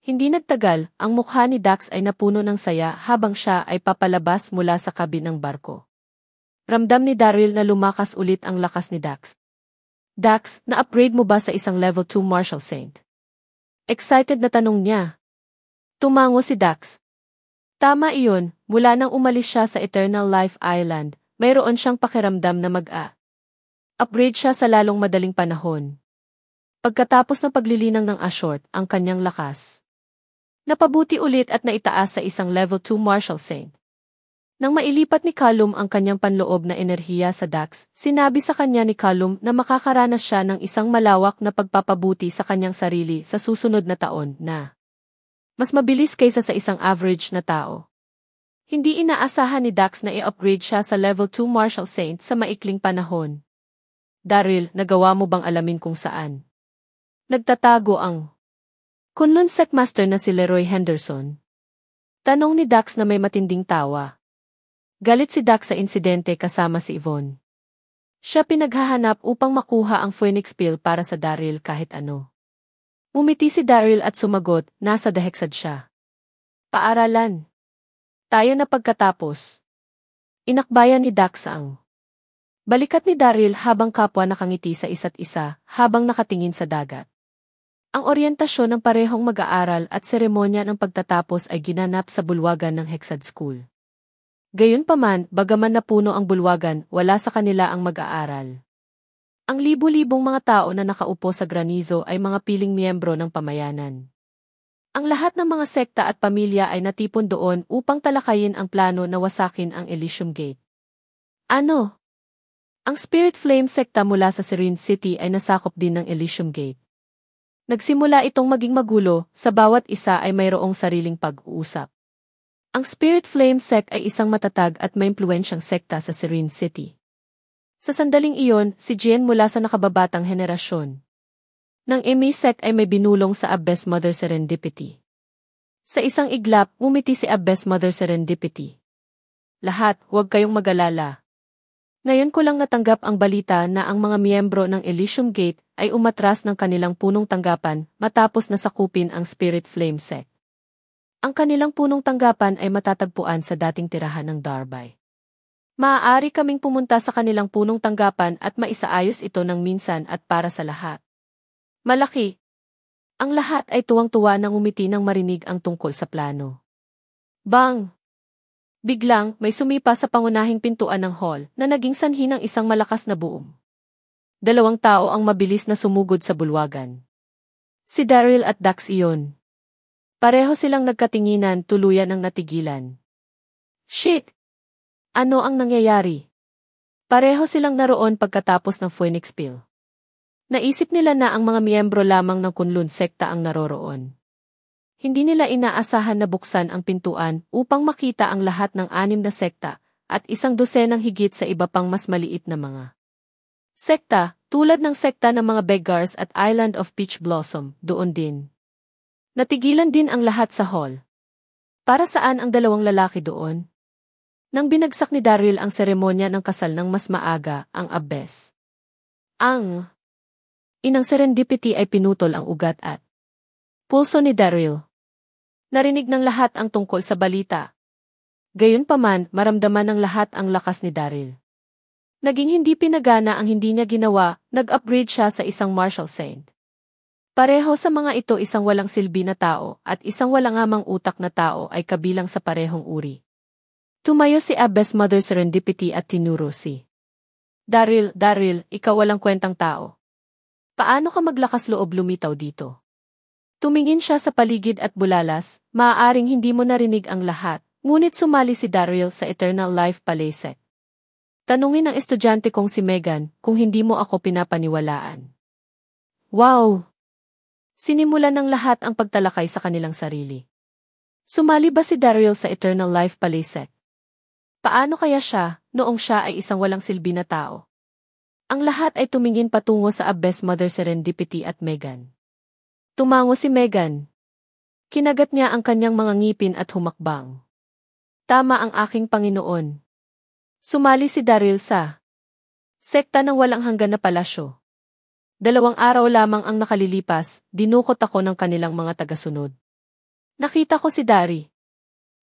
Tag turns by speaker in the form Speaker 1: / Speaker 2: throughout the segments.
Speaker 1: Hindi nagtagal, ang mukha ni Dax ay napuno ng saya habang siya ay papalabas mula sa kabin ng barko. Ramdam ni Daryl na lumakas ulit ang lakas ni Dax. Dax, na-upgrade mo ba sa isang level 2 Martial Saint? Excited na tanong niya. Tumango si Dax. Tama iyon, mula nang umalis siya sa Eternal Life Island, mayroon siyang pakiramdam na upgrade siya sa lalong madaling panahon. Pagkatapos ng paglilinang ng Ashort, ang kanyang lakas napabuti ulit at naitaas sa isang level 2 Martial Saint. Nang mailipat ni Callum ang kanyang panloob na enerhiya sa Dax, sinabi sa kanya ni Callum na makakaranas siya ng isang malawak na pagpapabuti sa kanyang sarili sa susunod na taon na mas mabilis kaysa sa isang average na tao. Hindi inaasahan ni Dax na i-upgrade siya sa level 2 Martial Saint sa maikling panahon. Daryl, nagawa mo bang alamin kung saan nagtatago ang Kunlun Sectmaster na si Leroy Henderson? Tanong ni Dax na may matinding tawa. Galit si Dax sa insidente kasama si Yvonne. Siya pinaghahanap upang makuha ang Phoenix Pill para sa Daryl kahit ano. Umiti si Daryl at sumagot, nasa Dahexad siya. Paaralan. Tayo na pagkatapos. Inakbayan ni Dax ang balikat ni Daryl habang kapwa nakangiti sa isa't isa habang nakatingin sa dagat. Ang oryentasyon ng parehong mag-aaral at seremonya ng pagtatapos ay ginanap sa bulwagan ng Hexad School. Gayunpaman, bagaman napuno ang bulwagan, wala sa kanila ang mag-aaral. Ang libu-libong mga tao na nakaupo sa granizo ay mga piling miyembro ng pamayanan. Ang lahat ng mga sekta at pamilya ay natipon doon upang talakayin ang plano na wasakin ang Elysium Gate. Ano? Ang Spirit Flame sekta mula sa Serene City ay nasakop din ng Elysium Gate. Nagsimula itong maging magulo, sa bawat isa ay mayroong sariling pag-uusap. Ang Spirit Flame sect ay isang matatag at may impluwensyang sekta sa Serene City. Sa sandaling iyon, si Jen mula sa nakababatang henerasyon ng Emi sect ay may binulong sa Abbess Mother Serendipity. Sa isang iglap, umiti si Abbess Mother Serendipity. Lahat, huwag kayong mag-alala. Ngayon ko lang natanggap ang balita na ang mga miyembro ng Elysium Gate ay umatras ng kanilang punong tanggapan matapos na sakupin ang Spirit Flame sect. Ang kanilang punong tanggapan ay matatagpuan sa dating tirahan ng Darby. Maaari kaming pumunta sa kanilang punong tanggapan at maisaayos ito ng minsan at para sa lahat. Malaki. Ang lahat ay tuwang-tuwa nang umiti nang marinig ang tungkol sa plano. Bang! Biglang, may sumipa sa pangunahing pintuan ng hall na naging sanhi ng isang malakas na boom. Dalawang tao ang mabilis na sumugod sa bulwagan. Si Daryl at Dax iyon. Pareho silang nagkatinginan, tuluyan ang natigilan. Shit! Ano ang nangyayari? Pareho silang naroon pagkatapos ng Phoenix Pill. Naisip nila na ang mga miyembro lamang ng Kunlun sekta ang naroroon. Hindi nila inaasahan na buksan ang pintuan upang makita ang lahat ng 6 na sekta at 100 higit sa iba pang mas maliit na mga sekta, tulad ng sekta ng mga Beggars at Island of Peach Blossom, doon din. Natigilan din ang lahat sa hall. Para saan ang dalawang lalaki doon? Nang binagsak ni Daryl ang seremonya ng kasal ng mas maaga, ang Abbess. Ang inang Serendipity ay pinutol ang ugat at pulso ni Daryl. Narinig ng lahat ang tungkol sa balita. Gayunpaman, maramdaman ng lahat ang lakas ni Daryl. Naging hindi pinagana ang hindi niya ginawa, nag-upgrade siya sa isang Martial Saint. Pareho sa mga ito isang walang silbi na tao at isang walang amang utak na tao ay kabilang sa parehong uri. Tumayo si Abbess Mother Serendipity at tinuro si Daryl, ikaw walang kwentang tao. Paano ka maglakas loob lumitaw dito? Tumingin siya sa paligid at bulalas, maaaring hindi mo narinig ang lahat, ngunit sumali si Daryl sa Eternal Life Palace. Tanungin ang estudyante kong si Megan kung hindi mo ako pinapaniwalaan. Wow! Sinimulan ng lahat ang pagtalakay sa kanilang sarili. Sumali ba si Daryl sa Eternal Life Palace? Paano kaya siya, noong siya ay isang walang silbi na tao? Ang lahat ay tumingin patungo sa Abbess Mother Serendipity at Megan. Tumango si Megan. Kinagat niya ang kanyang mga ngipin at humakbang. Tama ang aking Panginoon. Sumali si Daryl sa sekta ng walang hanggan na palasyo. 2 araw lamang ang nakalilipas, dinukot ako ng kanilang mga tagasunod. Nakita ko si Dari.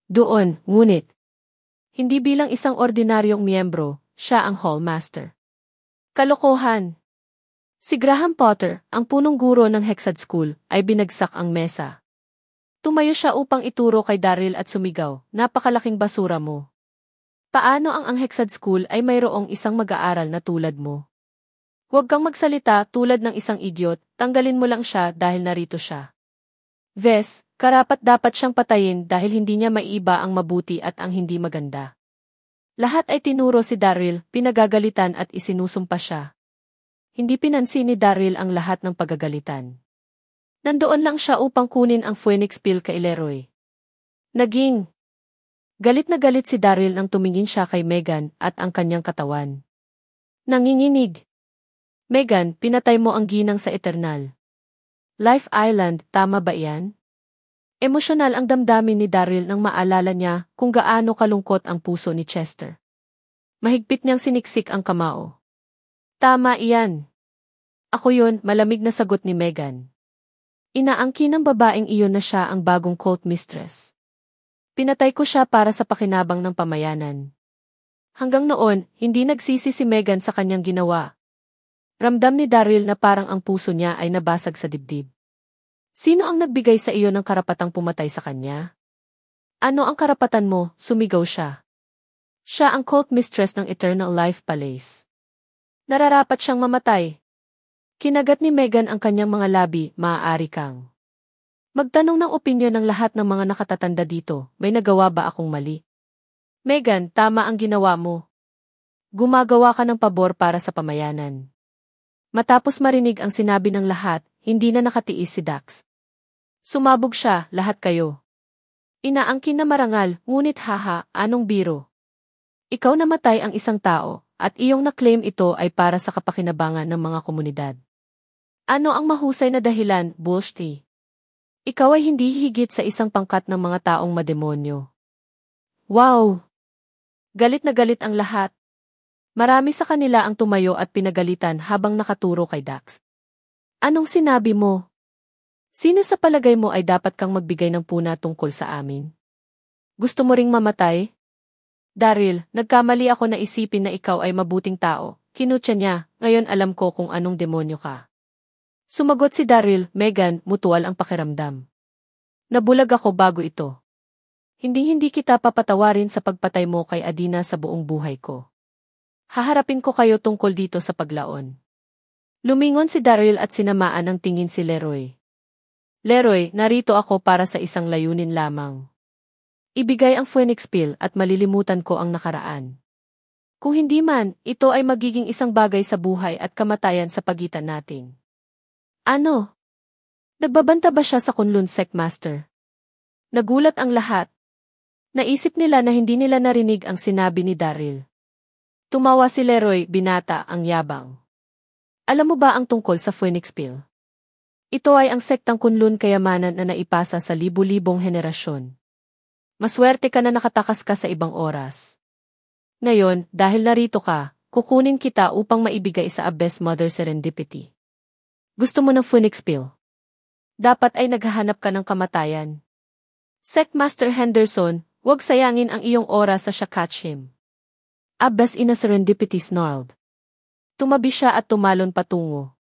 Speaker 1: Doon, ngunit. Hindi bilang isang ordinaryong miyembro, siya ang hallmaster. Kalokohan. Si Graham Potter, ang punong guro ng Hexad School, ay binagsak ang mesa. Tumayo siya upang ituro kay Daryl at sumigaw, napakalaking basura mo. Paano ang Hexad School ay mayroong isang mag-aaral na tulad mo? Huwag kang magsalita tulad ng isang idiot, tanggalin mo lang siya dahil narito siya. Ves, karapat-dapat siyang patayin dahil hindi niya maiba ang mabuti at ang hindi maganda. Lahat ay tinuro si Daryl, pinagagalitan at isinusumpa siya. Hindi pinansin ni Daryl ang lahat ng pagagalitan. Nandoon lang siya upang kunin ang Phoenix Pill kay Leroy. Galit na galit si Daryl nang tumingin siya kay Megan at ang kanyang katawan. Nanginginig. Megan, pinatay mo ang ginang sa Eternal Life Island, tama ba iyan? Emosyonal ang damdamin ni Daryl nang maalala niya kung gaano kalungkot ang puso ni Chester. Mahigpit niyang siniksik ang kamao. Tama iyan. Ako yun, malamig na sagot ni Megan. Inaangkin ng babaeng iyon na siya ang bagong cult mistress. Pinatay ko siya para sa pakinabang ng pamayanan. Hanggang noon, hindi nagsisi si Megan sa kanyang ginawa. Ramdam ni Daryl na parang ang puso niya ay nabasag sa dibdib. Sino ang nagbigay sa iyo ng karapatang pumatay sa kanya? Ano ang karapatan mo? Sumigaw siya. Siya ang cult mistress ng Eternal Life Palace. Nararapat siyang mamatay. Kinagat ni Megan ang kanyang mga labi, maaari kang magtanong ng opinyon ng lahat ng mga nakatatanda dito, may nagawa ba akong mali? Megan, tama ang ginawa mo. Gumagawa ka ng pabor para sa pamayanan. Matapos marinig ang sinabi ng lahat, hindi na nakatiis si Dax. Sumabog siya, lahat kayo. Inaangkin na marangal, ngunit haha, anong biro? Ikaw namatay ang isang tao, at iyong na-claim ito ay para sa kapakinabangan ng mga komunidad. Ano ang mahusay na dahilan, Bullshty? Ikaw ay hindi higit sa isang pangkat ng mga taong mademonyo. Wow! Galit na galit ang lahat. Marami sa kanila ang tumayo at pinagalitan habang nakaturo kay Dax. Anong sinabi mo? Sino sa palagay mo ay dapat kang magbigay ng puna tungkol sa amin? Gusto mo ring mamatay? Daryl, nagkamali ako na isipin na ikaw ay mabuting tao. Kinutya niya, ngayon alam ko kung anong demonyo ka. Sumagot si Daryl, Megan, mutual ang pakiramdam. Nabulag ako bago ito. Hindi kita papatawarin sa pagpatay mo kay Adina sa buong buhay ko. Haharapin ko kayo tungkol dito sa paglaon. Lumingon si Daryl at sinamaan ng tingin si Leroy. Leroy, narito ako para sa isang layunin lamang. Ibigay ang Phoenix Pill at malilimutan ko ang nakaraan. Kung hindi man, ito ay magiging isang bagay sa buhay at kamatayan sa pagitan natin. Ano? Nagbabanta ba siya sa Kunlun Sect Master? Nagulat ang lahat. Naisip nila na hindi nila narinig ang sinabi ni Daryl. Tumawa si Leroy, binata, ang yabang. Alam mo ba ang tungkol sa Phoenix Pill? Ito ay ang sektang Kunlun kayamanan na naipasa sa libu-libong henerasyon. Maswerte ka na nakatakas ka sa ibang oras. Ngayon, dahil narito ka, kukunin kita upang maibigay sa Abyss Mother Serendipity. Gusto mo ng Phoenix Pill? Dapat ay naghahanap ka ng kamatayan. Sect Master Henderson, huwag sayangin ang iyong oras sa Shakachim. Abyss ina Serendipity snarled. Tumabi siya at tumalon patungo.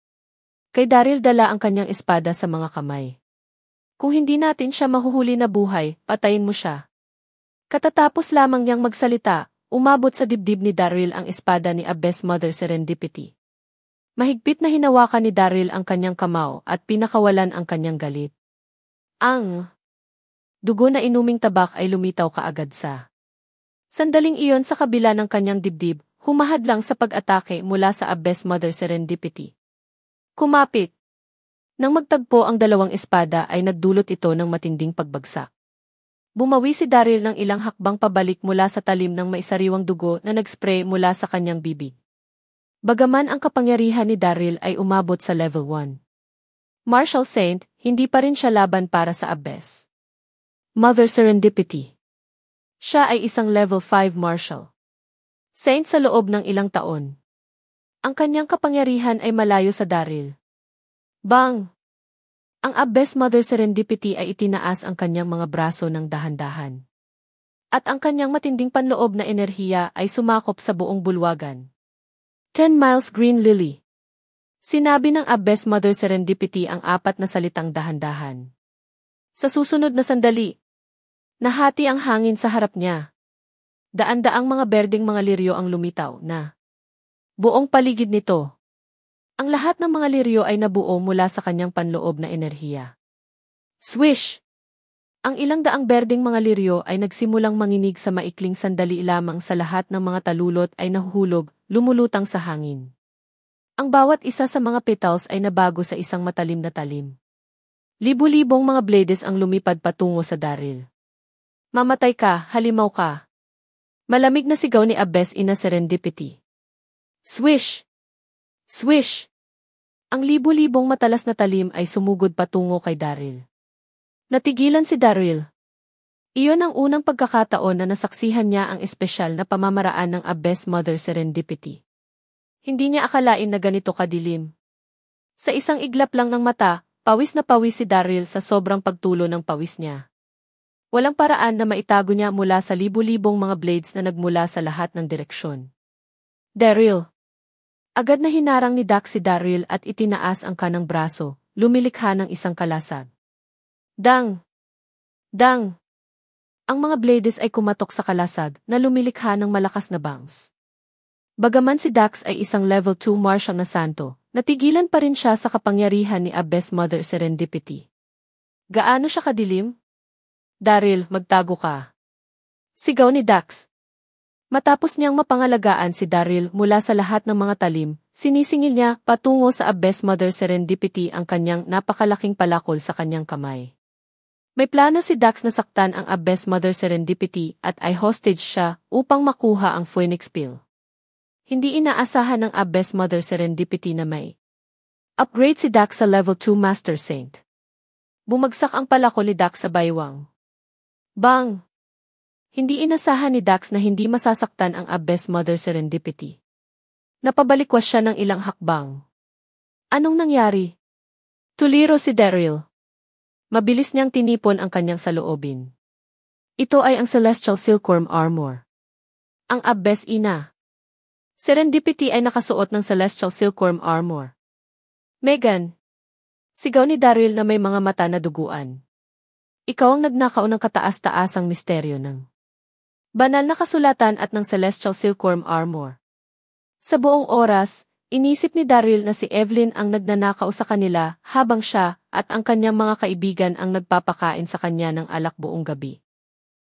Speaker 1: Kay Daryl dala ang kanyang espada sa mga kamay. Kung hindi natin siya mahuhuli na buhay, patayin mo siya. Katatapos lamang niyang magsalita, umabot sa dibdib ni Daryl ang espada ni Abyss Mother Serendipity. Mahigpit na hinawakan ni Daryl ang kanyang kamao at pinakawalan ang kanyang galit. Ang dugo na inuming tabak ay lumitaw kaagad sa sandaling iyon sa kabila ng kanyang dibdib, humahad lang sa pag-atake mula sa Abyss Mother Serendipity. Kumapit. Nang magtagpo ang dalawang espada ay nagdulot ito ng matinding pagbagsak. Bumawi si Daryl ng ilang hakbang pabalik mula sa talim ng maisariwang dugo na nagspray mula sa kanyang bibig. Bagaman ang kapangyarihan ni Daryl ay umabot sa level 1. Marshal Saint, hindi pa rin siya laban para sa Abyss Mother Serendipity. Siya ay isang level 5 Marshal Saint sa loob ng ilang taon. Ang kanyang kapangyarihan ay malayo sa Daryl. Bang! Ang Abyss Mother Serendipity ay itinaas ang kanyang mga braso ng dahan-dahan. At ang kanyang matinding panloob na enerhiya ay sumakop sa buong bulwagan. 10 miles Green Lily. Sinabi ng Abyss Mother Serendipity ang apat na salitang dahan-dahan. Sa susunod na sandali, nahati ang hangin sa harap niya. Daan-daang mga berdeng mga liryo ang lumitaw na buong paligid nito. Ang lahat ng mga liryo ay nabuo mula sa kanyang panloob na enerhiya. Swish! Ang ilang daang berdeng mga liryo ay nagsimulang manginig sa maikling sandali lamang sa lahat ng mga talulot ay nahuhulog, lumulutang sa hangin. Ang bawat isa sa mga petals ay nabago sa isang matalim na talim. Libu-libong mga blades ang lumipad patungo sa Daryl. Mamatay ka, halimaw ka. Malamig na sigaw ni Abyss Ina Serendipity. Swish! Swish! Ang libu-libong matalas na talim ay sumugod patungo kay Daryl. Natigilan si Daryl. Iyon ang unang pagkakataon na nasaksihan niya ang espesyal na pamamaraan ng Abyss Mother Serendipity. Hindi niya akalain na ganito kadilim. Sa isang iglap lang ng mata, pawis na pawis si Daryl sa sobrang pagtulo ng pawis niya. Walang paraan na maitago niya mula sa libu-libong mga blades na nagmula sa lahat ng direksyon. Daryl! Agad na hinarang ni Dax si Daryl at itinaas ang kanang braso, lumilikha ng isang kalasag. Dang! Dang! Ang mga blades ay kumatok sa kalasag na lumilikha ng malakas na bangs. Bagaman si Dax ay isang level 2 martial na santo, natigilan pa rin siya sa kapangyarihan ni Abyss Mother Serendipity. Gaano siya kadilim? Daryl, magtago ka. Sigaw ni Dax. Matapos niyang mapangalagaan si Daryl mula sa lahat ng mga talim, sinisingil niya patungo sa Abyss Mother Serendipity ang kanyang napakalaking palakol sa kanyang kamay. May plano si Dax na saktan ang Abyss Mother Serendipity at ay hostage siya upang makuha ang Phoenix Pill. Hindi inaasahan ng Abyss Mother Serendipity na may upgrade si Dax sa level 2 Master Saint. Bumagsak ang palakol ni Dax sa baywang. Bang! Hindi inasahan ni Dax na hindi masasaktan ang Abyss Mother Serendipity. Napabalikwas siya ng ilang hakbang. Anong nangyari? Tuliro si Daryl. Mabilis niyang tinipon ang kanyang saloobin. Ito ay ang Celestial Silkworm Armor. Ang Abyss Ina Serendipity ay nakasuot ng Celestial Silkworm Armor. Megan! Sigaw ni Daryl na may mga mata na duguan. Ikaw ang nagnakaw ng kataas-taasang misteryo ng banal na kasulatan at ng Celestial Silkworm Armor. Sa buong oras, inisip ni Daryl na si Evelyn ang nagnanakaw sa kanila habang siya at ang kanyang mga kaibigan ang nagpapakain sa kanya ng alak buong gabi.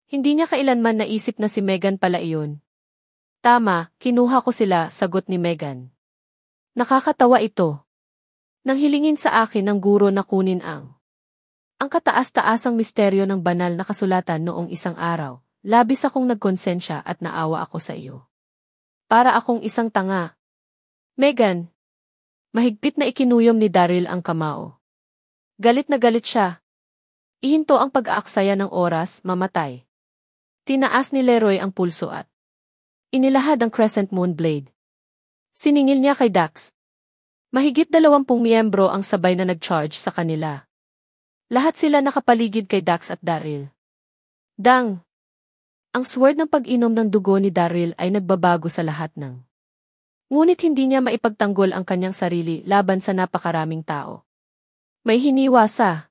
Speaker 1: Hindi niya kailanman naisip na si Megan pala iyon. Tama, kinuha ko sila, sagot ni Megan. Nakakatawa ito. Nang hilingin sa akin ng guro na kunin ang kataas-taasang misteryo ng banal na kasulatan noong isang araw. Labis akong nagkonsensya at naawa ako sa iyo. Para akong isang tanga. Megan! Mahigpit na ikinuyom ni Daryl ang kamao. Galit na galit siya. Ihinto ang pag-aaksaya ng oras, mamatay. Tinaas ni Leroy ang pulso at inilahad ang Crescent Moon Blade. Siningil niya kay Dax. Mahigit 20 miyembro ang sabay na nag-charge sa kanila. Lahat sila nakapaligid kay Dax at Daryl. Dang! Ang sword ng pag-inom ng dugo ni Daryl ay nagbabago sa lahat ng. Ngunit hindi niya maipagtanggol ang kanyang sarili laban sa napakaraming tao. May hiniwa sa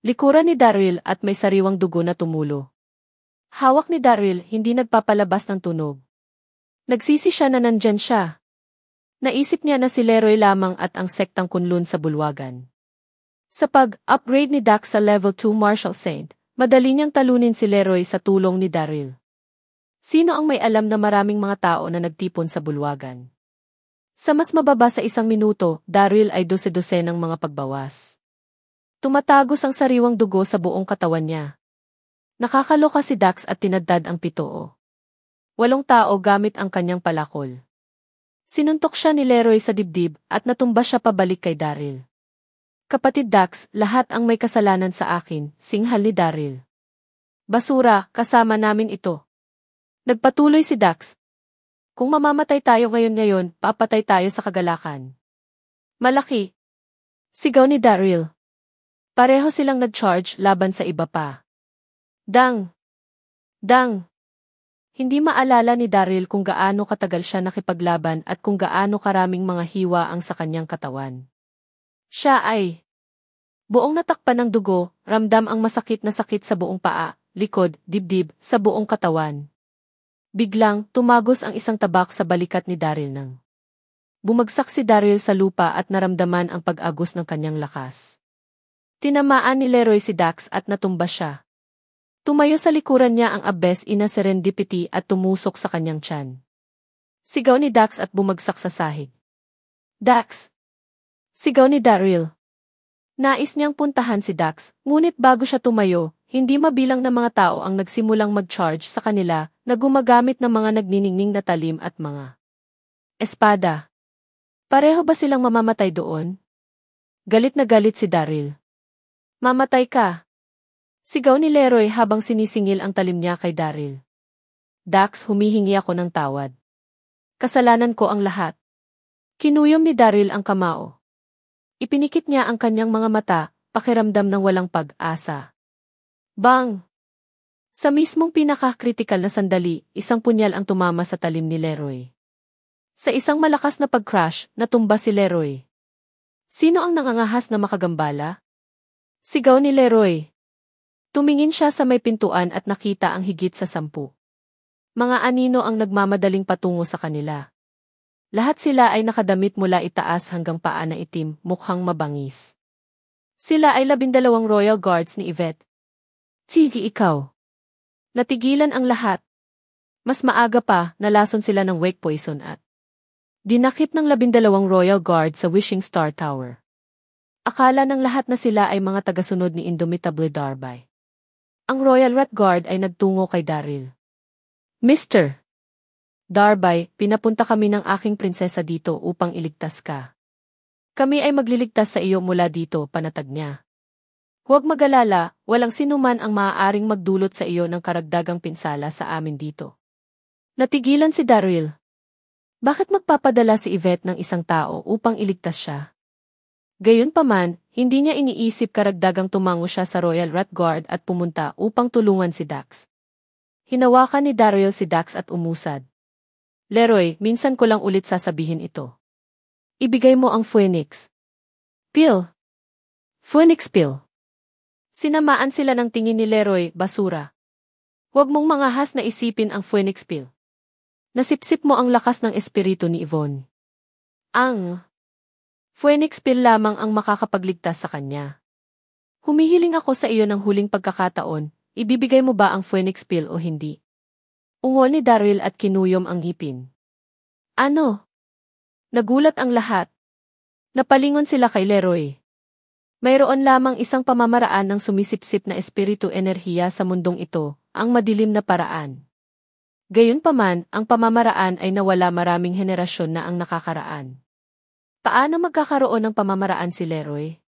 Speaker 1: likuran ni Daryl at may sariwang dugo na tumulo. Hawak ni Daryl hindi nagpapalabas ng tunog. Nagsisi siya na nandyan siya. Naisip niya na si Leroy lamang at ang sektang Kunlun sa bulwagan. Sa pag-upgrade ni Dax sa level 2 Martial Saint, madali niyang talunin si Leroy sa tulong ni Daryl. Sino ang may alam na maraming mga tao na nagtipon sa bulwagan? Sa mas mababa sa 1 minuto, Daryl ay 12 ng mga pagbawas. Tumatagos ang sariwang dugo sa buong katawan niya. Nakakaloka si Dax at tinadtad ang 7. 8 tao gamit ang kanyang palakol. Sinuntok siya ni Leroy sa dibdib at natumba siya pabalik kay Daryl. Kapatid Dax, lahat ang may kasalanan sa akin, singhal ni Daryl. Basura, kasama namin ito. Nagpatuloy si Dax. Kung mamamatay tayo ngayon, papatay tayo sa kagalakan. Malaki. Sigaw ni Daryl. Pareho silang nag-charge laban sa iba pa. Dang! Dang! Hindi maalala ni Daryl kung gaano katagal siya nakipaglaban at kung gaano karaming mga hiwa ang sa kanyang katawan. Siya ay buong natakpan ng dugo, ramdam ang masakit na sakit sa buong paa, likod, dibdib, sa buong katawan. Biglang, tumagos ang isang tabak sa balikat ni Daryl nang bumagsak si Daryl sa lupa at naramdaman ang pag-agos ng kanyang lakas. Tinamaan ni Leroy si Dax at natumba siya. Tumayo sa likuran niya ang Abyss ina Serendipity at tumusok sa kanyang tiyan. Sigaw ni Dax at bumagsak sa sahig. Dax! Sigaw ni Daryl. Nais niyang puntahan si Dax, ngunit bago siya tumayo, hindi mabilang na mga tao ang nagsimulang mag-charge sa kanila na gumagamit ng mga nagniningning na talim at mga espada. Pareho ba silang mamamatay doon? Galit na galit si Daryl. Mamatay ka! Sigaw ni Leroy habang sinisingil ang talim niya kay Daryl. Dax, humihingi ako ng tawad. Kasalanan ko ang lahat. Kinuyom ni Daryl ang kamao. Ipinikit niya ang kanyang mga mata, pakiramdam ng walang pag-asa. Bang! Sa mismong pinaka-kritikal na sandali, isang punyal ang tumama sa talim ni Leroy. Sa isang malakas na pag-crash, natumba si Leroy. Sino ang nangangahas na makagambala? Sigaw ni Leroy. Tumingin siya sa may pintuan at nakita ang higit sa 10. Mga anino ang nagmamadaling patungo sa kanila. Lahat sila ay nakadamit mula itaas hanggang paa na itim, mukhang mabangis. Sila ay 12 Royal Guards ni Yvette. Sige ikaw. Natigilan ang lahat. Mas maaga pa, nalason sila ng wake poison at dinakip ng 12 Royal Guards sa Wishing Star Tower. Akala ng lahat na sila ay mga tagasunod ni Indomitable Darby. Ang Royal Rat Guard ay nagtungo kay Daryl. Mr. Darby, pinapunta kami ng aking prinsesa dito upang iligtas ka. Kami ay magliligtas sa iyo mula dito, panatag niya. Huwag mag-alala, walang sinuman ang maaaring magdulot sa iyo ng karagdagang pinsala sa amin dito. Natigilan si Daryl. Bakit magpapadala si Yvette ng isang tao upang iligtas siya? Gayunpaman, hindi niya iniisip karagdagang tumango siya sa Royal Rat Guard at pumunta upang tulungan si Dax. Hinawakan ni Daryl si Dax at umusad. Leroy, minsan ko lang ulit sasabihin ito. Ibigay mo ang Phoenix Pill. Phoenix Pill. Sinamaan sila ng tingin ni Leroy, basura. Huwag mong mangahas na isipin ang Phoenix Pill. Nasipsip mo ang lakas ng espiritu ni Yvonne. Ang Phoenix Pill lamang ang makakapagligtas sa kanya. Humihiling ako sa iyo ng huling pagkakataon, ibibigay mo ba ang Phoenix Pill o hindi? Ungol ni Daryl at kinuyom ang ngipin. Ano? Nagulat ang lahat. Napalingon sila kay Leroy. Mayroon lamang isang pamamaraan ng sumisipsip na espiritu enerhiya sa mundong ito, ang madilim na paraan. Gayunpaman, ang pamamaraan ay nawala maraming henerasyon na ang nakakaraan. Paano magkakaroon ng pamamaraan si Leroy?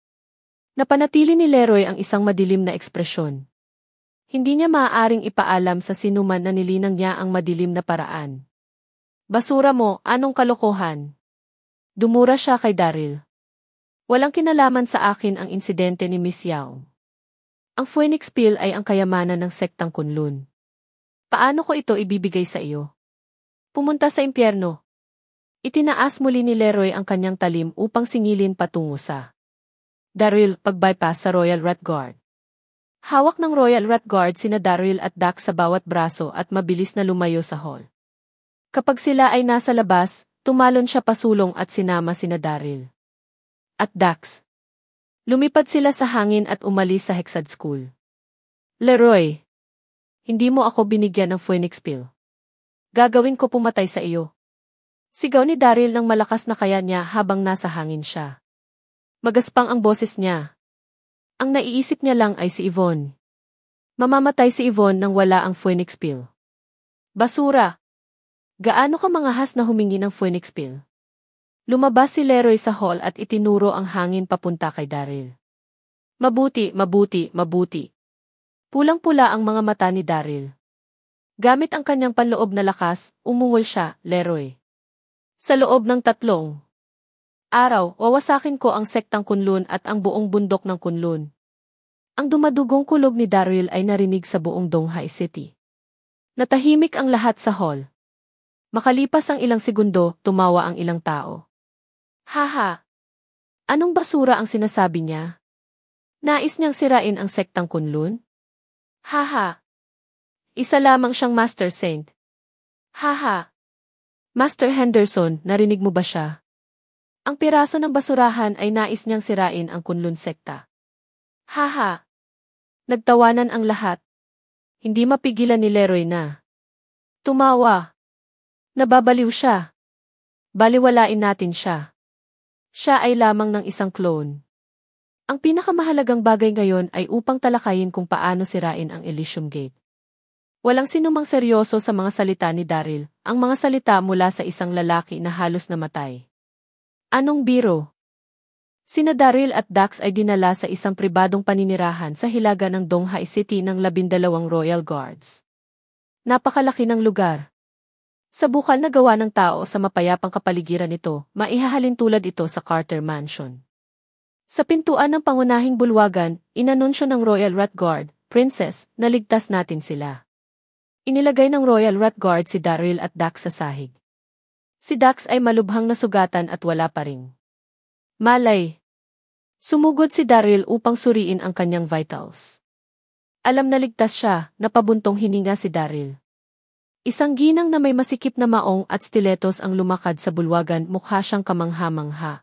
Speaker 1: Napanatili ni Leroy ang isang madilim na ekspresyon. Hindi niya maaaring ipaalam sa sinuman na nilinang niya ang madilim na paraan. Basura mo, anong kalokohan? Dumura siya kay Daryl. Walang kinalaman sa akin ang insidente ni Miss Yao. Ang Phoenix Pill ay ang kayamanan ng sektang Kunlun. Paano ko ito ibibigay sa iyo? Pumunta sa impyerno. Itinaas muli ni Leroy ang kanyang talim upang singilin patungo sa Daryl, pag-bypass sa Royal Rat Guard. Hawak ng Royal Rat Guard sina Daryl at Dax sa bawat braso at mabilis na lumayo sa hall. Kapag sila ay nasa labas, tumalon siya pasulong at sinama sina Daryl at Dax. Lumipad sila sa hangin at umalis sa Hexad School. Leroy, hindi mo ako binigyan ng Phoenix Pill. Gagawin ko pumatay sa iyo. Sigaw ni Daryl ng malakas na kaya niya habang nasa hangin siya. Magaspang ang boses niya. Ang naiisip niya lang ay si Yvonne. Mamamatay si Yvonne nang wala ang Phoenix Pill. Basura! Gaano ka mangahas na humingi ng Phoenix Pill? Lumabas si Leroy sa hall at itinuro ang hangin papunta kay Daryl. Mabuti, mabuti, mabuti. Pulang-pula ang mga mata ni Daryl. Gamit ang kanyang panloob na lakas, umungol siya, Leroy. Sa loob ng 3 araw, wawasakin ko ang sektang Kunlun at ang buong bundok ng Kunlun. Ang dumadugong kulog ni Daryl ay narinig sa buong Donghai City. Natahimik ang lahat sa hall. Makalipas ang ilang segundo, tumawa ang ilang tao. Haha! Anong basura ang sinasabi niya? Nais niyang sirain ang sektang Kunlun? Haha! Isa lamang siyang Master Saint. Haha! Master Henderson, narinig mo ba siya? Ang piraso ng basurahan ay nais niyang sirain ang Kunlun sekta. Haha! Nagtawanan ang lahat. Hindi mapigilan ni Leroy na. Tumawa. Nababaliw siya. Baliwalain natin siya. Siya ay lamang ng isang clone. Ang pinakamahalagang bagay ngayon ay upang talakayin kung paano sirain ang Elysium Gate. Walang sinumang seryoso sa mga salita ni Daryl, ang mga salita mula sa isang lalaki na halos namatay. Anong biro? Sina Daryl at Dax ay dinala sa isang pribadong paninirahan sa hilaga ng Donghai City ng 12 Royal Guards. Napakalaki ng lugar. Sa bukal na gawa ng tao sa mapayapang kapaligiran nito, maihahalin tulad ito sa Carter Mansion. Sa pintuan ng pangunahing bulwagan, inanunsyo ng Royal Rat Guard, Princess, na ligtas natin sila. Inilagay ng Royal Rat Guard si Daryl at Dax sa sahig. Si Dax ay malubhang nasugatan at wala pa ring malay. Sumugod si Daryl upang suriin ang kanyang vitals. Alam na ligtas siya, napabuntong hininga si Daryl. Isang ginang na may masikip na maong at stilettos ang lumakad sa bulwagan, mukha siyang kamangha-mangha.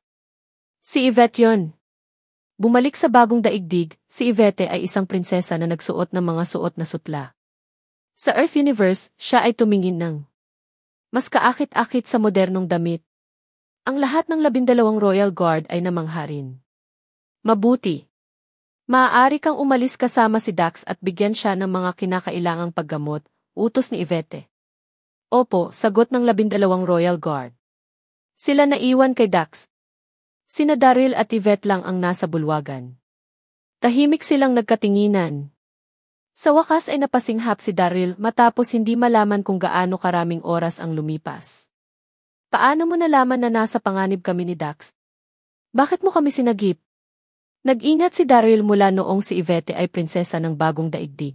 Speaker 1: Si Yvette yon. Bumalik sa bagong daigdig, si Yvette ay isang prinsesa na nagsuot ng mga suot na sutla. Sa Earth Universe, siya ay tumingin ng mas kaakit-akit sa modernong damit. Ang lahat ng 12 Royal Guard ay namangha rin. Mabuti. Maaari kang umalis kasama si Dax at bigyan siya ng mga kinakailangang paggamot, utos ni Yvette. Opo, sagot ng 12 Royal Guard. Sila naiwan kay Dax. Sina Daryl at Yvette lang ang nasa bulwagan. Tahimik silang nagkatinginan. Sa wakas ay napasinghap si Daryl matapos hindi malaman kung gaano karaming oras ang lumipas. Paano mo nalaman na nasa panganib kami ni Dax? Bakit mo kami sinagip? Nag-ingat si Daryl mula noong si Yvette ay prinsesa ng bagong daigdig.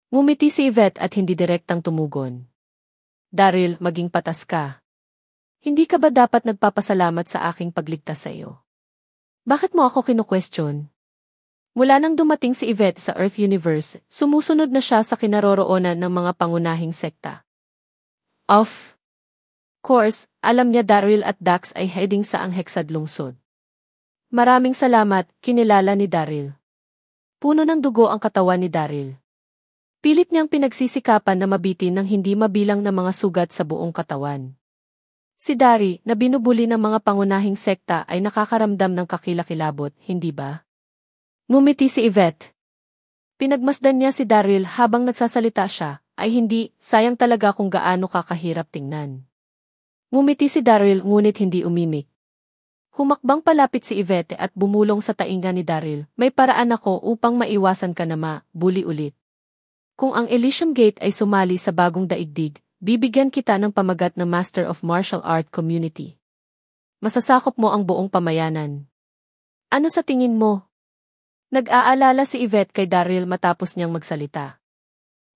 Speaker 1: Ngumiti si Yvette at hindi direktang tumugon. Daryl, maging patas ka. Hindi ka ba dapat nagpapasalamat sa aking pagligtas sa iyo? Bakit mo ako kinu-question? Mula nang dumating si Yvette sa Earth Universe, sumusunod na siya sa kinaroroonan ng mga pangunahing sekta. Of course, alam niya Daryl at Dax ay heading sa ang Hexad lungsod. Maraming salamat, kinilala ni Daryl. Puno ng dugo ang katawan ni Daryl. Pilit niyang pinagsisikapan na mabitin ng hindi mabilang na mga sugat sa buong katawan. Si Dari, na binubuli ng mga pangunahing sekta ay nakakaramdam ng kakilakilabot, hindi ba? Ngumiti si Yvette. Pinagmasdan niya si Daryl habang nagsasalita siya, ay hindi, sayang talaga kung gaano kakahirap tingnan. Ngumiti si Daryl ngunit hindi umimik. Humakbang palapit si Yvette at bumulong sa tainga ni Daryl, may paraan ako upang maiwasan ka na bully ulit. Kung ang Elysium Gate ay sumali sa bagong daigdig, bibigyan kita ng pamagat na Master of Martial Art Community. Masasakop mo ang buong pamayanan. Ano sa tingin mo? Nag-aalala si Yvette kay Daryl matapos niyang magsalita.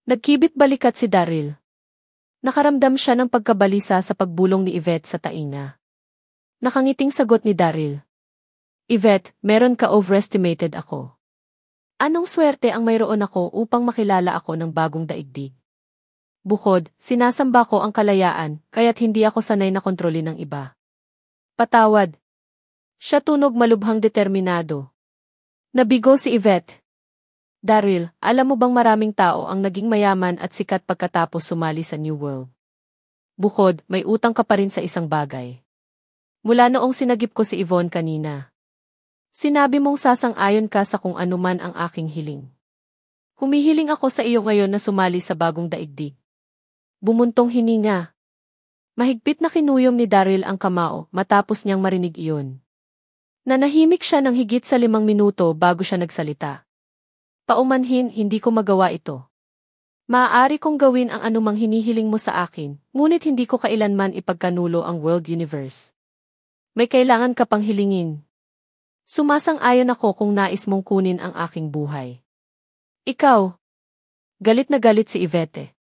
Speaker 1: Nagkibit balikat si Daryl. Nakaramdam siya ng pagkabalisa sa pagbulong ni Yvette sa tainga. Nakangiting sagot ni Daryl. Yvette, meron ka overestimated ako. Anong swerte ang mayroon ako upang makilala ako ng bagong daigdig? Bukod, sinasamba ko ang kalayaan, kaya't hindi ako sanay na kontrolin ng iba. Patawad. Siya tunog malubhang determinado. Nabigo si Yvette. Daryl, alam mo bang maraming tao ang naging mayaman at sikat pagkatapos sumali sa New World? Bukod, may utang ka pa rin sa isang bagay. Mula noong sinagip ko si Yvonne kanina. Sinabi mong sasang-ayon ka sa kung anuman ang aking hiling. Humihiling ako sa iyo ngayon na sumali sa bagong daigdig. Bumuntong hininga. Mahigpit na kinuyom ni Daryl ang kamao matapos niyang marinig iyon. Nanahimik siya ng higit sa 5 minuto bago siya nagsalita. Paumanhin, hindi ko magawa ito. Maaari kong gawin ang anumang hinihiling mo sa akin, ngunit hindi ko kailanman ipagkanulo ang World Universe. May kailangan ka pang hilingin. Sumasang-ayon ako kung nais mong kunin ang aking buhay. Ikaw. Galit na galit si Yvette.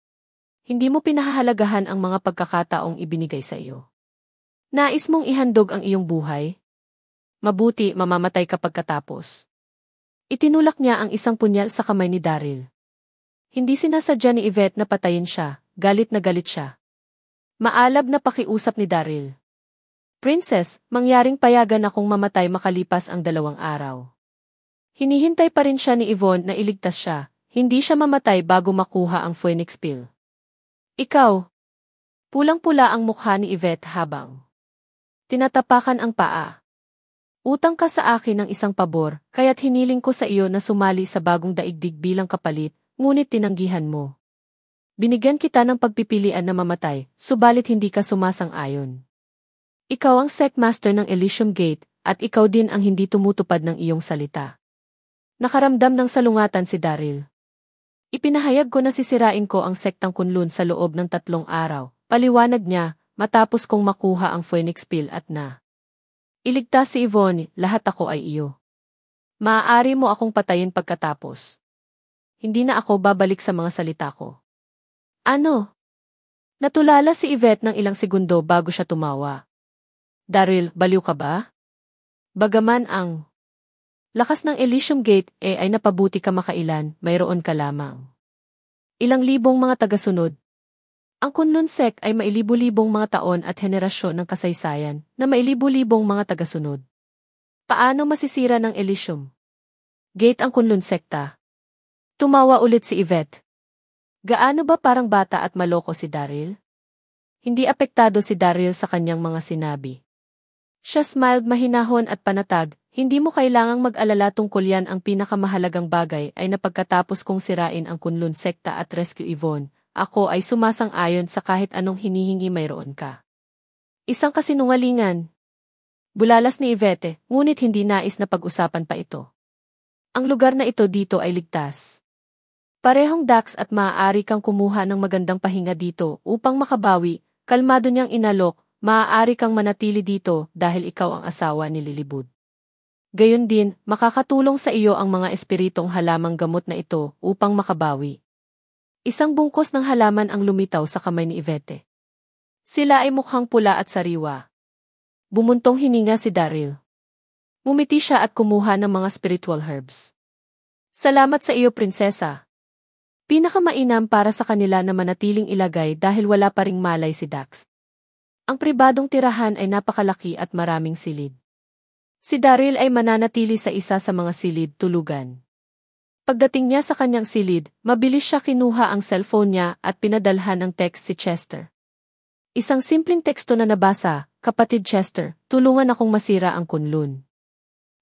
Speaker 1: Hindi mo pinahahalagahan ang mga pagkakataong ibinigay sa iyo. Nais mong ihandog ang iyong buhay? Mabuti mamamatay ka pagkatapos. Itinulak niya ang isang punyal sa kamay ni Daryl. Hindi sinasadya ni Yvette na patayin siya, galit na galit siya. Maalab na pakiusap ni Daryl. Princess, mangyaring payagan akong mamatay makalipas ang 2 araw. Hinihintay pa rin siya ni Yvonne na iligtas siya, hindi siya mamatay bago makuha ang Phoenix Pill. Ikaw. Pulang-pula ang mukha ni Yvette habang tinatapakan ang paa. Utang ka sa akin ng isang pabor, kaya't hiniling ko sa iyo na sumali sa bagong daigdig bilang kapalit, ngunit tinanggihan mo. Binigyan kita ng pagpipilian na mamatay, subalit hindi ka sumasang-ayon. Ikaw ang Sectmaster ng Elysium Gate, at ikaw din ang hindi tumutupad ng iyong salita. Nakaramdam ng salungatan si Daryl. Ipinahayag ko na sisirain ko ang sektang Kunlun sa loob ng 3 araw, paliwanag niya, matapos kong makuha ang Phoenix Pill at na iligtas si Yvonne, lahat ako ay iyo. Maaari mo akong patayin pagkatapos. Hindi na ako babalik sa mga salita ko. Ano? Natulala si Yvette ng ilang segundo bago siya tumawa. Daryl, baliw ka ba? Bagaman ang lakas ng Elysium Gate ay napabuti ka makailan, mayroon ka lamang ilang libong mga tagasunod. Ang Kunlun Sect ay mailibu-libong mga taon at henerasyon ng kasaysayan na mailibu-libong mga tagasunod. Paano masisira ng Elysium Gate ang Kunlun Sekta? Tumawa ulit si Yvette. Gaano ba parang bata at maloko si Daryl? Hindi apektado si Daryl sa kanyang mga sinabi. Siya smiled mahinahon at panatag, hindi mo kailangang mag-alala tungkol yan, ang pinakamahalagang bagay ay napagkatapos kong sirain ang Kunlun Sekta at rescue Yvonne, ako ay sumasang-ayon sa kahit anong hinihingi mayroon ka. Isang kasinungalingan. Bulalas ni Yvette, ngunit hindi nais na pag-usapan pa ito. Ang lugar na ito dito ay ligtas. Parehong Dax at maaari kang kumuha ng magandang pahinga dito upang makabawi, kalmado niyang inalok, maaari kang manatili dito dahil ikaw ang asawa ni Lilibud. Gayon din, makakatulong sa iyo ang mga espiritong halamang gamot na ito upang makabawi. Isang bungkos ng halaman ang lumitaw sa kamay ni Yvette. Sila ay mukhang pula at sariwa. Bumuntong hininga si Daryl. Mumiti siya at kumuha ng mga spiritual herbs. Salamat sa iyo, prinsesa. Pinakamainam para sa kanila na manatiling ilagay dahil wala pa ring malay si Dax. Ang pribadong tirahan ay napakalaki at maraming silid. Si Daryl ay mananatili sa isa sa mga silid tulugan. Pagdating niya sa kanyang silid, mabilis siya kinuha ang cellphone niya at pinadalhan ng text si Chester. Isang simpleng teksto na nabasa, "Kapatid Chester, tulungan akong masira ang Kunlun."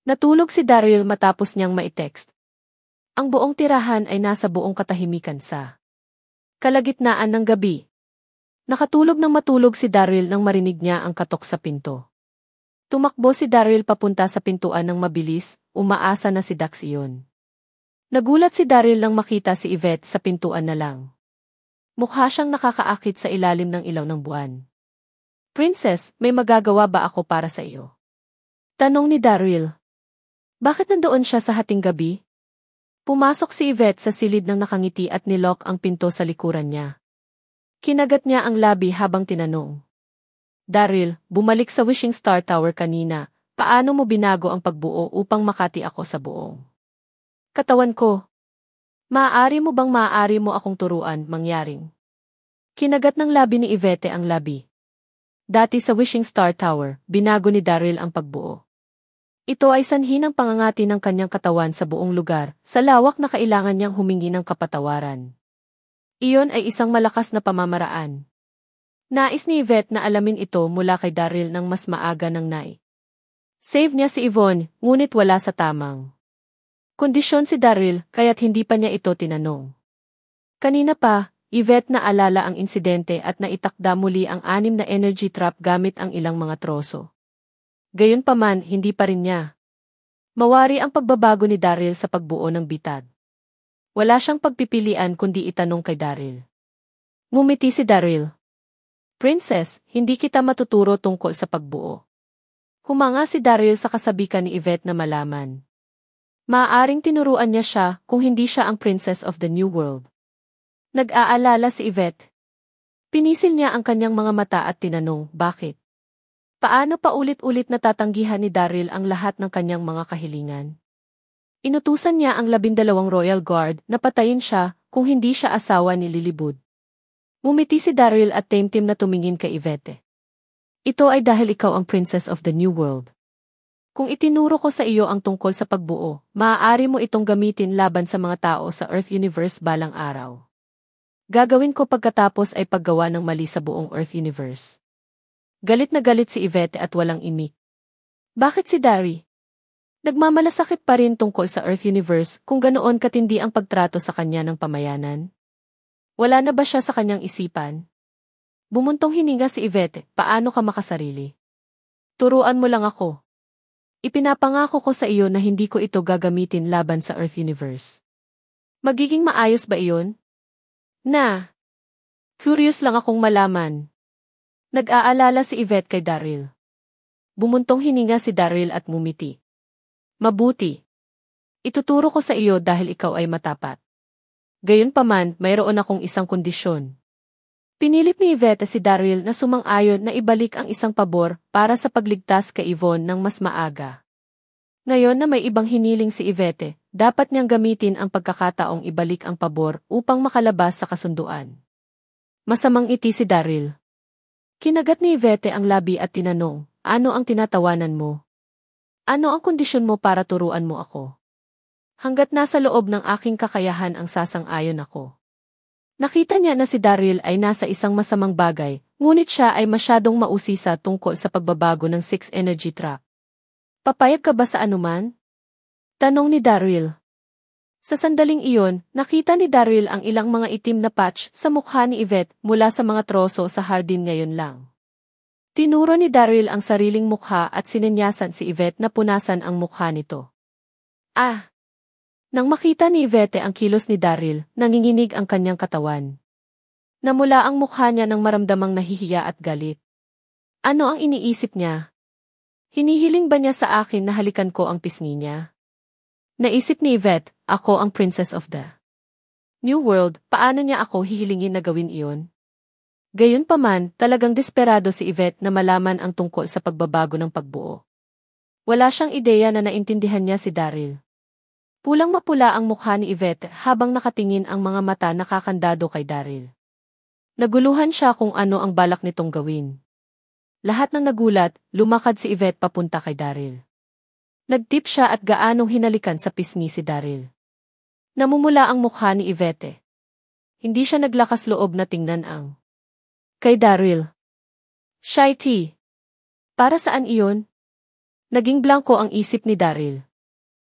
Speaker 1: Natulog si Daryl matapos niyang ma-text. Ang buong tirahan ay nasa buong katahimikan sa kalagitnaan ng gabi. Nakatulog ng matulog si Daryl nang marinig niya ang katok sa pinto. Tumakbo si Daryl papunta sa pintuan ng mabilis, umaasa na si Dax iyon. Nagulat si Daryl nang makita si Yvette sa pintuan na lang. Mukha siyang nakakaakit sa ilalim ng ilaw ng buwan. Princess, may magagawa ba ako para sa iyo? Tanong ni Daryl. Bakit nandoon siya sa hating gabi? Pumasok si Yvette sa silid ng nakangiti at nilock ang pinto sa likuran niya. Kinagat niya ang labi habang tinanong. Daryl, bumalik sa Wishing Star Tower kanina, paano mo binago ang pagbuo upang makati ako sa buong katawan ko? Maaari mo akong turuan, mangyaring? Kinagat ng labi ni Yvette ang labi. Dati sa Wishing Star Tower, binago ni Daryl ang pagbuo. Ito ay sanhi ng pangangati ng kanyang katawan sa buong lugar, sa lawak na kailangan niyang humingi ng kapatawaran. Iyon ay isang malakas na pamamaraan. Nais ni Yvette na alamin ito mula kay Daryl nang mas maaga ng save niya si Yvonne, ngunit wala sa tamang kondisyon si Daryl, kaya't hindi pa niya ito tinanong. Kanina pa, Yvette naalala ang insidente at naitakda muli ang 6 na energy trap gamit ang ilang mga troso. Gayunpaman, hindi pa rin niya mawari ang pagbabago ni Daryl sa pagbuo ng bitag. Wala siyang pagpipilian kundi itanong kay Daryl. Ngumiti si Daryl. Princess, hindi kita matuturo tungkol sa pagbuo. Humanga si Daryl sa kasabikan ni Yvette na malaman. Maaaring tinuruan niya siya kung hindi siya ang Princess of the New World. Nag-aalala si Yvette. Pinisil niya ang kanyang mga mata at tinanong, bakit? Paano paulit-ulit natatanggihan ni Daryl ang lahat ng kanyang mga kahilingan? Inutusan niya ang 12 Royal Guard na patayin siya kung hindi siya asawa ni Lilibud. Ngumiti si Daryl at taimtim na tumingin kay Yvette. Ito ay dahil ikaw ang Princess of the New World. Kung itinuro ko sa iyo ang tungkol sa pagbuo, maaari mo itong gamitin laban sa mga tao sa Earth Universe balang araw. Gagawin ko pagkatapos ay paggawa ng mali sa buong Earth Universe. Galit na galit si Yvette at walang imik. Bakit si Dari? Nagmamalasakit pa rin tungkol sa Earth Universe kung ganoon katindi ang pagtrato sa kanya ng pamayanan? Wala na ba siya sa kanyang isipan? Bumuntong hininga si Yvette, paano ka makasarili? Turuan mo lang ako. Ipinapangako ko sa iyo na hindi ko ito gagamitin laban sa Earth Universe. Magiging maayos ba iyon? Curious lang akong malaman. Nag-aalala si Yvette kay Daryl. Bumuntong hininga si Daryl at mumiti. Mabuti. Ituturo ko sa iyo dahil ikaw ay matapat. Gayunpaman, mayroon akong isang kondisyon. Pinilit ni Yvette si Daryl na sumang-ayon na ibalik ang isang pabor para sa pagligtas kay Yvonne ng mas maaga. Ngayon na may ibang hiniling si Yvette, dapat niyang gamitin ang pagkakataong ibalik ang pabor upang makalabas sa kasunduan. Masamang ngiti si Daryl. Kinagat ni Yvette ang labi at tinanong, ano ang tinatawanan mo? Ano ang kondisyon mo para turuan mo ako? Hanggat nasa loob ng aking kakayahan ang sasang-ayon ako. Nakita niya na si Daryl ay nasa isang masamang bagay, ngunit siya ay masyadong mausisa tungkol sa pagbabago ng 6 energy trap. Papayag ka ba sa anuman? Tanong ni Daryl. Sa sandaling iyon, nakita ni Daryl ang ilang mga itim na patch sa mukha ni Yvette mula sa mga troso sa hardin ngayon lang. Tinuro ni Daryl ang sariling mukha at sinenyasan si Yvette na punasan ang mukha nito. Nang makita ni Yvette ang kilos ni Daryl, nanginginig ang kanyang katawan. Namula ang mukha niya ng maramdamang nahihiya at galit. Ano ang iniisip niya? Hinihiling ba niya sa akin na halikan ko ang pisngi niya? Naisip ni Yvette, ako ang Princess of the New World, paano niya ako hihilingin na gawin iyon? Gayunpaman, talagang desperado si Yvette na malaman ang tungkol sa pagbabago ng pagbuo. Wala siyang ideya na naintindihan niya si Daryl. Pulang-mapula ang mukha ni Yvette habang nakatingin ang mga mata nakakandado kay Daryl. Naguluhan siya kung ano ang balak nitong gawin. Lahat ng nagulat, lumakad si Yvette papunta kay Daryl. Nagtip siya at gaanong hinalikan sa pisngi si Daryl. Namumula ang mukha ni Yvette. Hindi siya naglakas loob na tingnan ang kay Daryl. Shy tea. Para saan iyon? Naging blanko ang isip ni Daryl.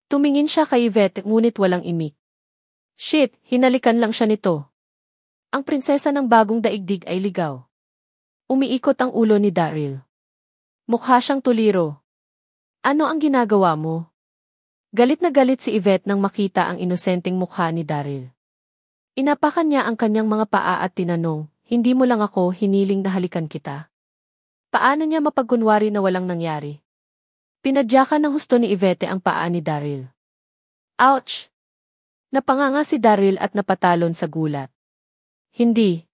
Speaker 1: Tumingin siya kay Yvette ngunit walang imik. Shit, hinalikan lang siya nito. Ang prinsesa ng bagong daigdig ay ligaw. Umiikot ang ulo ni Daryl. Mukha siyang tuliro. Ano ang ginagawa mo? Galit na galit si Yvette nang makita ang inosenteng mukha ni Daryl. Inapakan niya ang kanyang mga paa at tinanong, hindi mo lang ako hiniling na halikan kita? Paano niya mapagkunwari na walang nangyari? Pinadyakan ng husto ni Yvette ang paa ni Daryl. Ouch! Napanganga si Daryl at napatalon sa gulat. Hindi.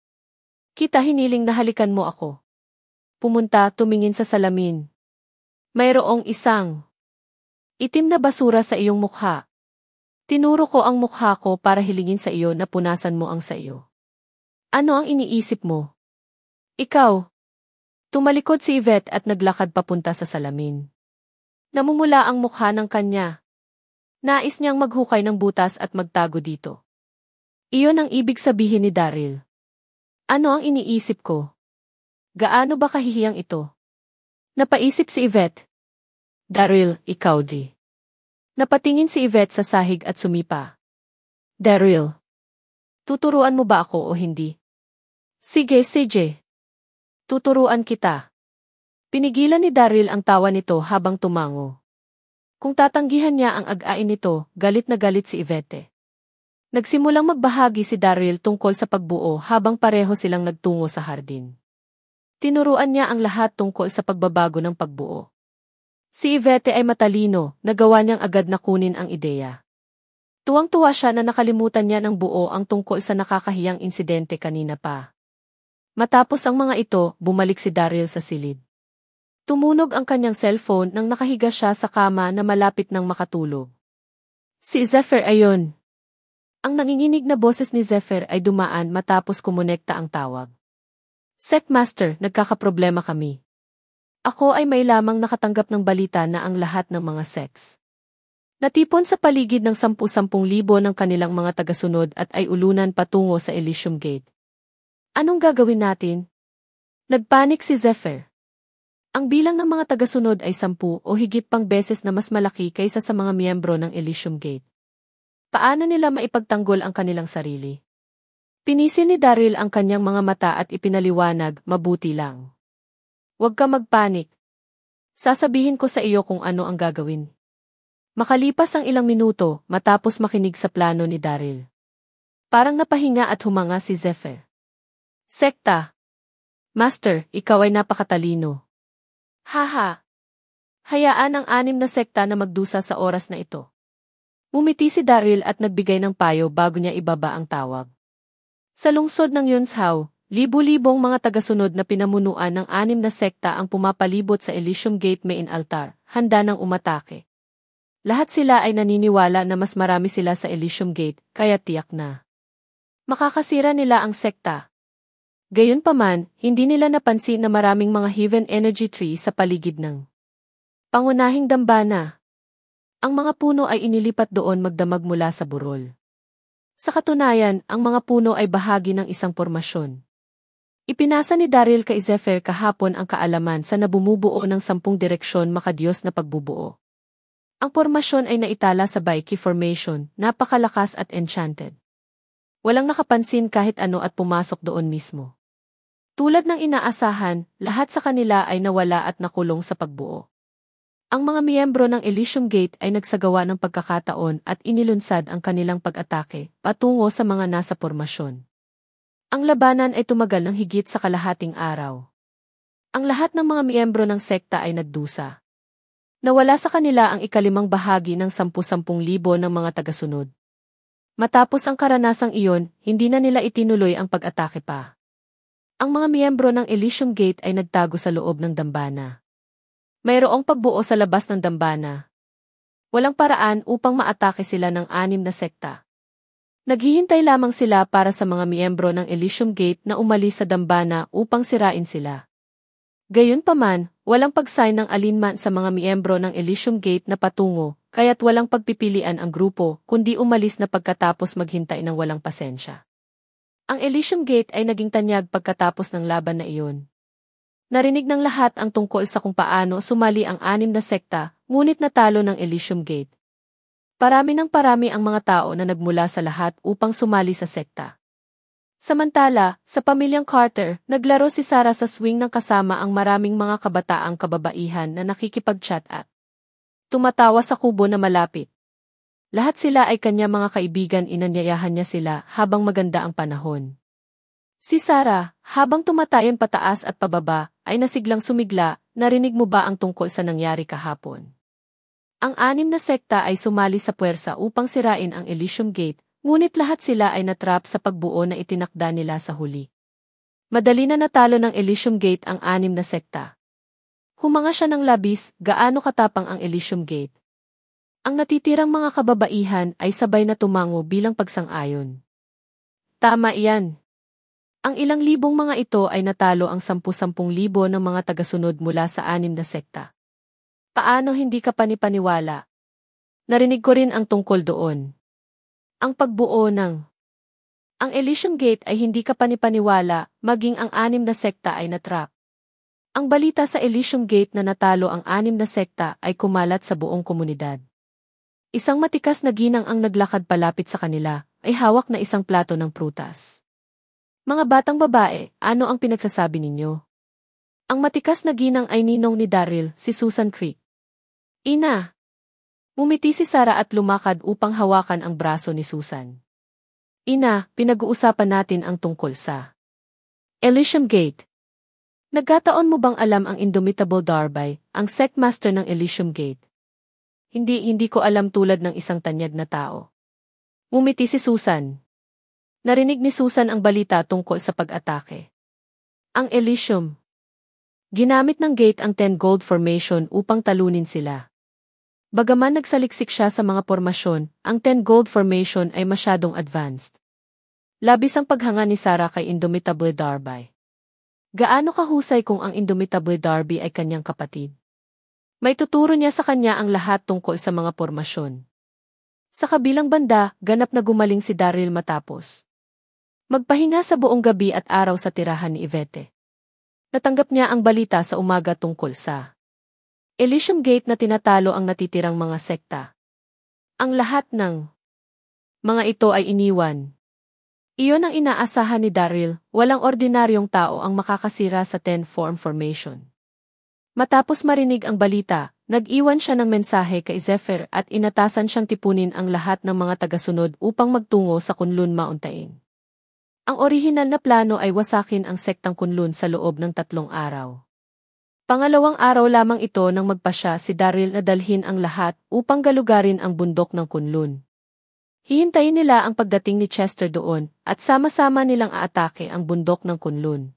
Speaker 1: Kita hiniling na halikan mo ako. Pumunta, tumingin sa salamin. Mayroong isang itim na basura sa iyong mukha. Tinuro ko ang mukha ko para hilingin sa iyo na punasan mo ang sa iyo. Ano ang iniisip mo? Ikaw. Tumalikod si Yvette at naglakad papunta sa salamin. Namumula ang mukha ng kanya. Nais niyang maghukay ng butas at magtago dito. Iyon ang ibig sabihin ni Daryl. Ano ang iniisip ko? Gaano ba kahihiyang ito? Napaisip si Yvette. Daryl, ikaw di. Napatingin si Yvette sa sahig at sumipa. Daryl. Tuturuan mo ba ako o hindi? Sige. Tuturuan kita. Pinigilan ni Daryl ang tawa nito habang tumango. Kung tatanggihan niya ang ag-ain nito, galit na galit si Yvette. Nagsimulang magbahagi si Daryl tungkol sa pagbuo habang pareho silang nagtungo sa hardin. Tinuruan niya ang lahat tungkol sa pagbabago ng pagbuo. Si Yvette ay matalino, nagawa niyang agad na kunin ang ideya. Tuwang-tuwa siya na nakalimutan niya ng buo ang tungkol sa nakakahiyang insidente kanina pa. Matapos ang mga ito, bumalik si Daryl sa silid. Tumunog ang kanyang cellphone nang nakahiga siya sa kama na malapit nang makatulog. Si Zephyr ayon. Ang nanginginig na boses ni Zephyr ay dumaan matapos kumonekta ang tawag. Secmaster, nagkakaproblema kami. Ako ay may lamang nakatanggap ng balita na ang lahat ng mga sex natipon sa paligid ng 10,000 ng kanilang mga tagasunod at ay ulunan patungo sa Elysium Gate. Anong gagawin natin? Nagpanik si Zephyr. Ang bilang ng mga tagasunod ay 10 o higit pang beses na mas malaki kaysa sa mga miyembro ng Elysium Gate. Paano nila maipagtanggol ang kanilang sarili? Pinisil ni Daryl ang kanyang mga mata at ipinaliwanag, mabuti lang. Huwag ka magpanik. Sasabihin ko sa iyo kung ano ang gagawin. Makalipas ang ilang minuto, matapos makinig sa plano ni Daryl. Parang napahinga at humanga si Zephyr. Sekta. Master, ikaw ay napakatalino. Haha. Hayaan ang 6 na sekta na magdusa sa oras na ito. Umiti si Daryl at nagbigay ng payo bago niya ibaba ang tawag. Sa lungsod ng Yunzhou, libu-libong mga tagasunod na pinamunuan ng 6 na sekta ang pumapalibot sa Elysium Gate Main Altar, handa ng umatake. Lahat sila ay naniniwala na mas marami sila sa Elysium Gate, kaya tiyak na makakasira nila ang sekta. Gayunpaman, hindi nila napansin na maraming mga Heaven Energy Tree sa paligid ng pangunahing dambana. Ang mga puno ay inilipat doon magdamag mula sa burol. Sa katunayan, ang mga puno ay bahagi ng isang pormasyon. Ipinasa ni Daryl kay Zephyr kahapon ang kaalaman sa nabumubuo ng 10 direksyon makadiyos na pagbubuo. Ang pormasyon ay naitala sa Baiki Formation, napakalakas at enchanted. Walang nakapansin kahit ano at pumasok doon mismo. Tulad ng inaasahan, lahat sa kanila ay nawala at nakulong sa pagbuo. Ang mga miyembro ng Elysium Gate ay nagsagawa ng pagkakataon at inilunsad ang kanilang pag-atake patungo sa mga nasa pormasyon. Ang labanan ay tumagal ng higit sa kalahating araw. Ang lahat ng mga miyembro ng sekta ay nagdusa. Nawala sa kanila ang ikalimang bahagi ng 10,000 ng mga tagasunod. Matapos ang karanasang iyon, hindi na nila itinuloy ang pag-atake pa. Ang mga miyembro ng Elysium Gate ay nagtago sa loob ng dambana. Mayroong pagbuo sa labas ng dambana. Walang paraan upang maatake sila ng 6 na sekta. Naghihintay lamang sila para sa mga miyembro ng Elysium Gate na umalis sa dambana upang sirain sila. Gayunpaman, walang pag-sign ng alinman sa mga miyembro ng Elysium Gate na patungo, kaya't walang pagpipilian ang grupo, kundi umalis na pagkatapos maghintay ng walang pasensya. Ang Elysium Gate ay naging tanyag pagkatapos ng laban na iyon. Narinig ng lahat ang tungkol sa kung paano sumali ang 6 na sekta, ngunit natalo ng Elysium Gate. Parami ng parami ang mga tao na nagmula sa lahat upang sumali sa sekta. Samantala, sa pamilyang Carter, naglaro si Sarah sa swing ng kasama ang maraming mga kabataang kababaihan na nakikipag-chat at tumatawa sa kubo na malapit. Lahat sila ay kanya mga kaibigan, inanyayahan niya sila habang maganda ang panahon. Si Sarah, habang tumatayon pataas at pababa, ay nasiglang sumigla, narinig mo ba ang tungkol sa nangyari kahapon? Ang 6 na sekta ay sumali sa puwersa upang sirain ang Elysium Gate, ngunit lahat sila ay natrap sa pagbuo na itinakda nila sa huli. Madali na natalo ng Elysium Gate ang 6 na sekta. Humanga siya ng labis, gaano katapang ang Elysium Gate. Ang natitirang mga kababaihan ay sabay na tumango bilang pagsang-ayon. Tama iyan. Ang ilang libong mga ito ay natalo ang 10,000 ng mga tagasunod mula sa 6 na sekta. Paano hindi ka panipaniwala? Narinig ko rin ang tungkol doon. Ang pagbuo ng ang Elysium Gate ay hindi ka panipaniwala, maging ang 6 na sekta ay natrap. Ang balita sa Elysium Gate na natalo ang 6 na sekta ay kumalat sa buong komunidad. Isang matikas na ginang ang naglakad palapit sa kanila, ay hawak na isang plato ng prutas. Mga batang babae, ano ang pinagsasabi ninyo? Ang matikas na ginang ay ninong ni Daryl, si Susan Creek. Ina! Umiti si Sarah at lumakad upang hawakan ang braso ni Susan. Ina, pinag-uusapan natin ang tungkol sa Elysium Gate. Nagkataon mo bang alam ang Indomitable Darby, ang Sectmaster ng Elysium Gate? Hindi ko alam tulad ng isang tanyag na tao. Ngumiti si Susan. Narinig ni Susan ang balita tungkol sa pag-atake. Ang Elysium. Ginamit ng gate ang 10 Gold Formation upang talunin sila. Bagaman nagsaliksik siya sa mga pormasyon, ang 10 Gold Formation ay masyadong advanced. Labis ang paghanga ni Sarah kay Indomitable Darby. Gaano kahusay kung ang Indomitable Darby ay kanyang kapatid? May tuturo niya sa kanya ang lahat tungkol sa mga pormasyon. Sa kabilang banda, ganap na gumaling si Daryl matapos magpahinga sa buong gabi at araw sa tirahan ni Yvette. Natanggap niya ang balita sa umaga tungkol sa Elysium Gate na tinatalo ang natitirang mga sekta. Ang lahat ng mga ito ay iniwan. Iyon ang inaasahan ni Daryl, walang ordinaryong tao ang makakasira sa 10-form formation. Matapos marinig ang balita, nag-iwan siya ng mensahe kay Zephyr at inatasan siyang tipunin ang lahat ng mga tagasunod upang magtungo sa Kunlun Mountain. Ang orihinal na plano ay wasakin ang sektang Kunlun sa loob ng 3 araw. Pangalawang araw lamang ito nang magpasya si Daryl na dalhin ang lahat upang galugarin ang bundok ng Kunlun. Hihintayin nila ang pagdating ni Chester doon at sama-sama nilang aatake ang bundok ng Kunlun.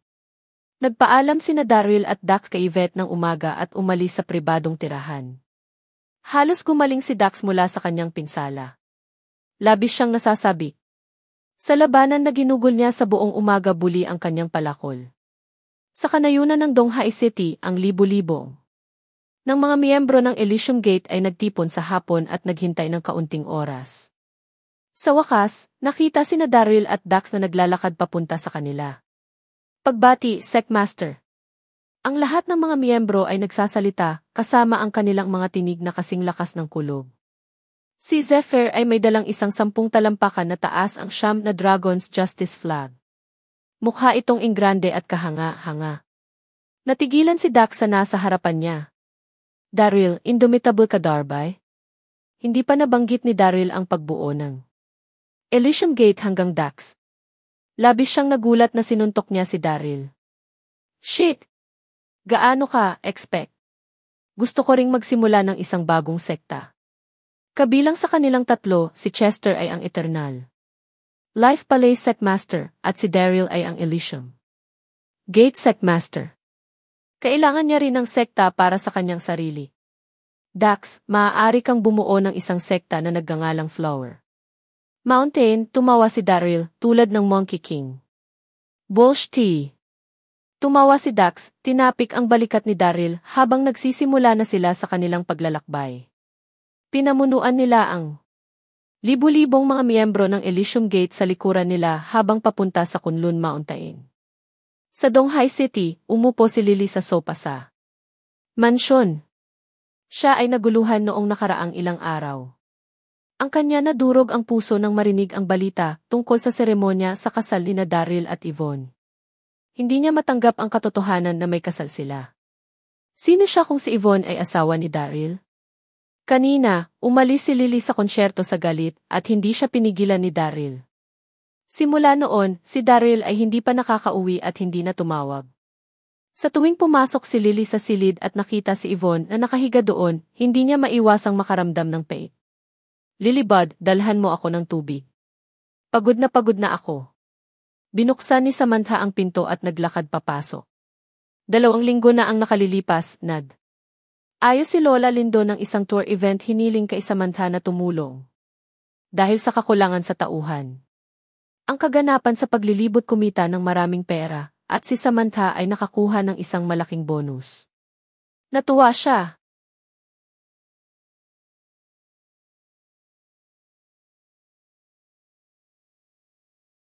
Speaker 1: Nagpaalam sina Daryl at Dax kay Yvette ng umaga at umalis sa pribadong tirahan. Halos gumaling si Dax mula sa kanyang pinsala. Labis siyang nasasabi. Sa labanan na ginugol niya sa buong umaga buli ang kanyang palakol. Sa kanayunan ng Donghai City, ang libo-libo ng mga miyembro ng Elysium Gate ay nagtipon sa hapon at naghintay ng kaunting oras. Sa wakas, nakita sina Daryl at Dax na naglalakad papunta sa kanila. Pagbati, Sectmaster. Ang lahat ng mga miyembro ay nagsasalita, kasama ang kanilang mga tinig na kasing lakas ng kulog. Si Zephyr ay may dalang isang 10 talampakan na taas ang siyam na Dragon's Justice Flag. Mukha itong ingrande at kahanga-hanga. Natigilan si Dax sa nasa harapan niya. Daryl, Indomitable ka Darby? Hindi pa nabanggit ni Daryl ang pagbuo ng Elysium Gate hanggang Dax. Labis siyang nagulat na sinuntok niya si Daryl. Shit! Gaano ka, expect? Gusto ko ring magsimula ng isang bagong sekta. Kabilang sa kanilang 3, si Chester ay ang Eternal Life Palace Sectmaster at si Daryl ay ang Elysium Gate Sectmaster. Kailangan niya rin ng sekta para sa kanyang sarili. Dax, maaari kang bumuo ng isang sekta na nagngangalang Flower Mountain, tumawa si Daryl, tulad ng Monkey King. Bullshit! Tumawa si Dax, tinapik ang balikat ni Daryl habang nagsisimula na sila sa kanilang paglalakbay. Pinamunuan nila ang libu-libong mga miyembro ng Elysium Gate sa likuran nila habang papunta sa Kunlun Mountain. Sa Donghai City, umupo si Lily sa sopa sa mansyon. Siya ay naguluhan noong nakaraang ilang araw. Ang kanya nadurog ang puso nang marinig ang balita tungkol sa seremonya sa kasal ni Daryl at Yvonne. Hindi niya matanggap ang katotohanan na may kasal sila. Sino siya kung si Yvonne ay asawa ni Daryl? Kanina, umalis si Lily sa konsyerto sa galit at hindi siya pinigilan ni Daryl. Simula noon, si Daryl ay hindi pa nakakauwi at hindi na tumawag. Sa tuwing pumasok si Lily sa silid at nakita si Yvonne na nakahiga doon, hindi niya maiwasang makaramdam ng pait. Lilybud, dalhan mo ako ng tubig. Pagod na ako. Binuksan ni Samantha ang pinto at naglakad papasok. 2 linggo na ang nakalilipas, Nad. Ayos si Lola Lindo ng isang tour event hiniling kay Samantha na tumulong. Dahil sa kakulangan sa tauhan. Ang kaganapan sa paglilibot kumita ng maraming pera, at si Samantha ay nakakuha ng isang malaking bonus. Natuwa siya.